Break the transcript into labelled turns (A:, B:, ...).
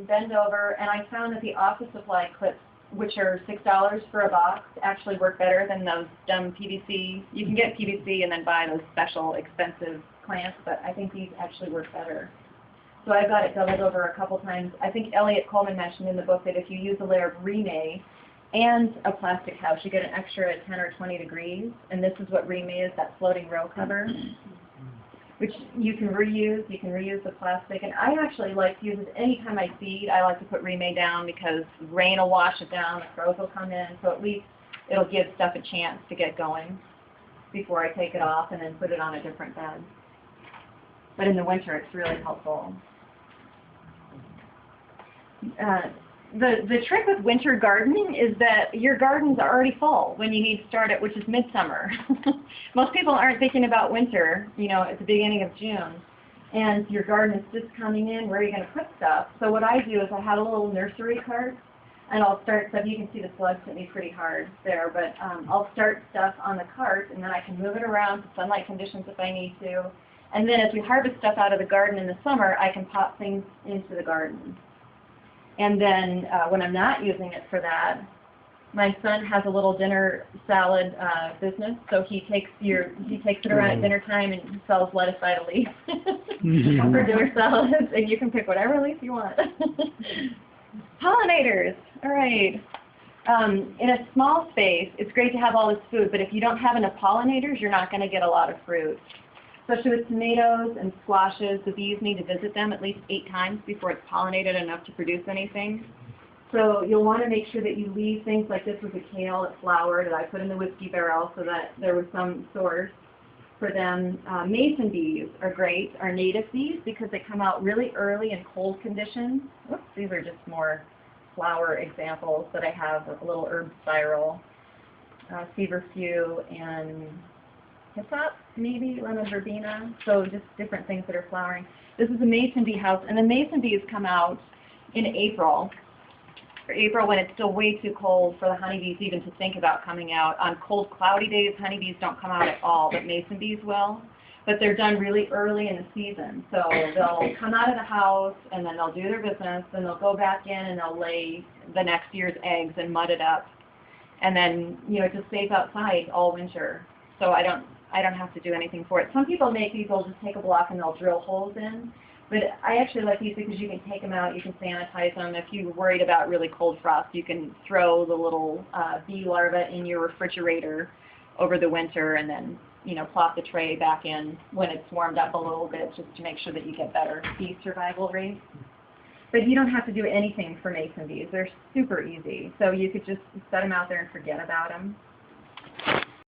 A: can bend over, and I found that the office supply clips, which are $6 for a box, actually work better than those dumb PVC. You can get PVC and then buy those special expensive clamps, but I think these actually work better. So I've got it doubled over a couple times. I think Elliot Coleman mentioned in the book that if you use a layer of Remay and a plastic house, you get an extra 10 or 20 degrees, and this is what Remay is, that floating row cover, which you can reuse. You can reuse the plastic, and I actually like to use it anytime I seed. I like to put Remay down because rain will wash it down, the crows will come in, so at least it'll give stuff a chance to get going before I take it off and then put it on a different bed. But in the winter, it's really helpful. The trick with winter gardening is that your gardens are already full when you need to start it, which is midsummer. Most people aren't thinking about winter, you know, at the beginning of June. And your garden is just coming in, where are you going to put stuff? So what I do is I have a little nursery cart, and I'll start stuff. You can see the slugs hit me pretty hard there, but I'll start stuff on the cart, and then I can move it around to sunlight conditions if I need to. And then as we harvest stuff out of the garden in the summer, I can pop things into the garden. And then when I'm not using it for that, my son has a little dinner salad business, so he takes it around at dinner time and sells lettuce by the leaf for dinner salads, and you can pick whatever leaf you want. Pollinators, all right. In a small space, it's great to have all this food, but if you don't have enough pollinators, you're not going to get a lot of fruit. Especially with tomatoes and squashes, the bees need to visit them at least 8 times before it's pollinated enough to produce anything. So you'll want to make sure that you leave things like this with a kale that flowered that I put in the whiskey barrel so that there was some source for them. Mason bees are great, are native bees, because they come out really early in cold conditions. Whoops, these are just more flower examples that I have, a little herb spiral, feverfew, and hyssop, maybe, lemon verbena, so just different things that are flowering. This is a mason bee house, and the mason bees come out in April, when it's still way too cold for the honeybees even to think about coming out. On cold, cloudy days, honeybees don't come out at all, but mason bees will. But they're done really early in the season, so they'll come out of the house, and then they'll do their business, then they'll go back in and they'll lay the next year's eggs and mud it up, and then, you know, it just stays outside all winter. So I don't have to do anything for it. Some people make these, they'll just take a block and they'll drill holes in. But I actually like these because you can take them out, you can sanitize them. If you're worried about really cold frost, you can throw the little bee larvae in your refrigerator over the winter and then, you know, plop the tray back in when it's warmed up a little bit, just to make sure that you get better bee survival rates. But you don't have to do anything for mason bees. They're super easy. So you could just set them out there and forget about them.